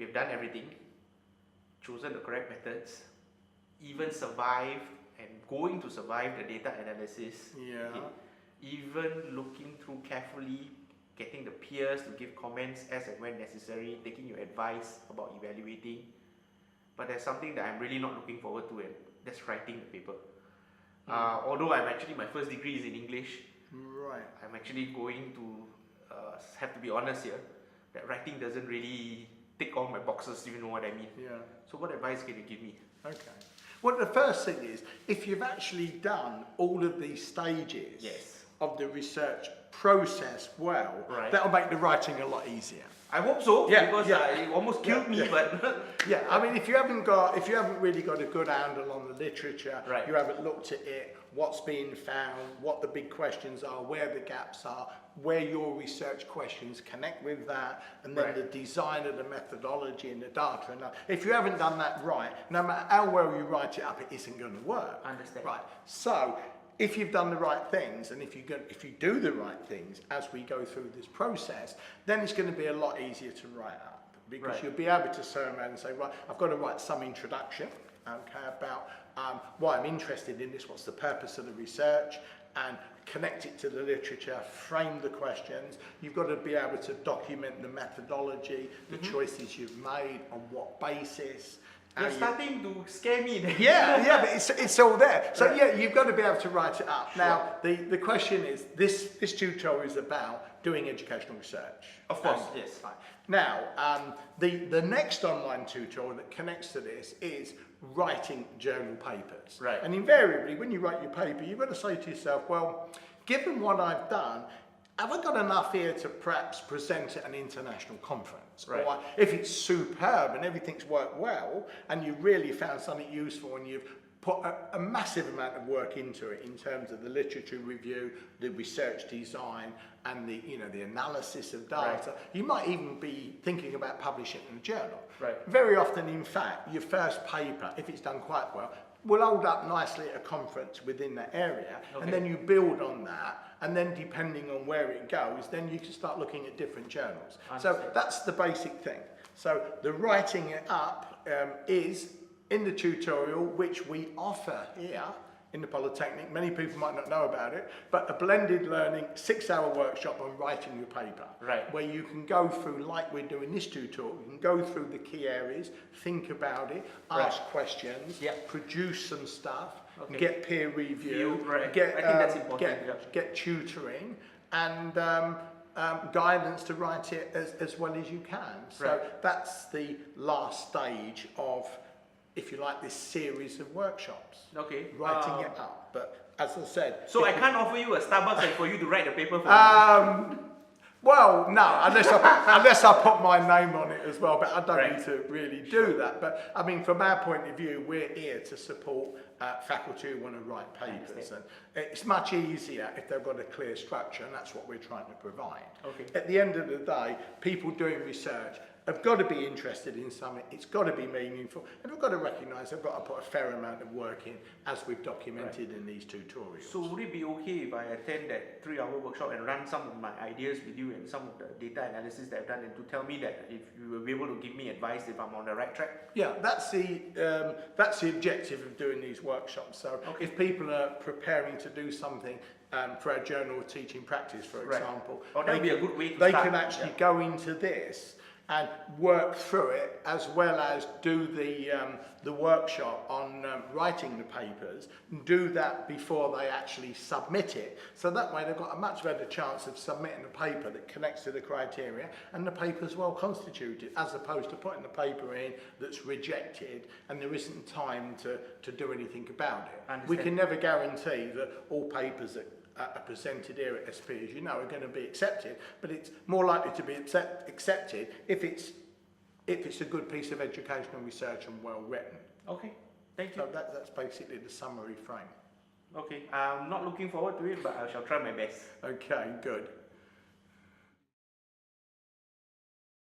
we've done everything, chosen the correct methods, even survived and going to survive the data analysis. Yeah. Okay, even looking through carefully, getting the peers to give comments as and when necessary, taking your advice about evaluating. But there's something that I'm really not looking forward to, and that's writing the paper. Although my first degree is in English, Right. I'm actually going to have to be honest here, that writing doesn't really tick all my boxes, if you know what I mean. Yeah. So what advice can you give me? Okay. Well, the first thing is, if you've actually done all of these stages Yes. of the research process well, Right. that'll make the writing a lot easier. I hope so, Yeah, because yeah. it almost killed me, but Yeah, I mean, if you haven't really got a good handle on the literature, Right. you haven't looked at it, what's being found, what the big questions are, where the gaps are, where your research questions connect with that, and then Right. the design of the methodology and the data. And if you haven't done that right, no matter how well you write it up, it isn't going to work. Understand. Right. So, if you've done the right things, and if you do the right things as we go through this process, then it's going to be a lot easier to write up, because Right. you'll be able to turn around and say, right, I've got to write some introduction, okay, about why I'm interested in this, what's the purpose of the research, and connect it to the literature, frame the questions. You've got to be able to document the methodology, the choices you've made, on what basis. you're starting to scare me then. Yeah, but it's all there. So Right. yeah, you've got to be able to write it up. Sure. Now, the question is, this tutorial is about doing educational research. Of course, yes. Right. Now, the next online tutorial that connects to this is writing journal papers. Right. And invariably, when you write your paper, you've got to say to yourself, well, given what I've done, have I got enough here to perhaps present at an international conference? Right. Or if it's superb and everything's worked well, and you really found something useful and you've put a massive amount of work into it in terms of the literature review, the research design, and the analysis of data, Right. you might even be thinking about publishing it in a journal. Right. Very often, in fact, your first paper, if it's done quite well, will hold up nicely at a conference within that area, Okay. and then you build on that, and then depending on where it goes, then you can start looking at different journals. So Understood. that's the basic thing. So the writing it up is in the tutorial, which we offer here in the Polytechnic. Many people might not know about it, but a blended learning 6-hour workshop on writing your paper. Right. Where you can go through, like we're doing this tutorial, you can go through the key areas, think about it, ask questions, Yep. produce some stuff, Okay. get peer review, Right. get, I think that's important, yeah. get tutoring, and guidance to write it as well as you can. So Right. that's the last stage of, if you like, this series of workshops. Okay. Writing it up. But as I said... So I can't offer you a Starbucks and for you to write the paper for me. Well, no, unless I put my name on it as well, but I don't Right. need to really do that. But I mean, from our point of view, we're here to support faculty who want to write papers. understand. And it's much easier if they've got a clear structure, and that's what we're trying to provide. Okay. At the end of the day, people doing research have got to be interested in something, it's got to be meaningful, and they've got to recognise they've got to put a fair amount of work in, as we've documented in these tutorials. So would it be okay if I attend that 3-hour workshop and run some of my ideas with you and some of the data analysis that I've done, and to tell me that if you will be able to give me advice if I'm on the right track? Yeah, that's the objective of doing these workshops. So Okay. if people are preparing to do something for our journal of teaching practice, for Right. example, Oh, that would be a good way to they start. can actually Yeah. go into this and work through it, as well as do the workshop on writing the papers, and do that before they actually submit it. So that way they've got a much better chance of submitting a paper that connects to the criteria, and the paper's well constituted, as opposed to putting the paper in that's rejected and there isn't time to do anything about it. We Understand. can never guarantee that all papers that are presented here at SP, as you know, are going to be accepted, but it's more likely to be accepted if it's a good piece of educational research and well written. Okay, thank you. So that's basically the summary frame. Okay, I'm not looking forward to it, but I shall try my best. Okay, good.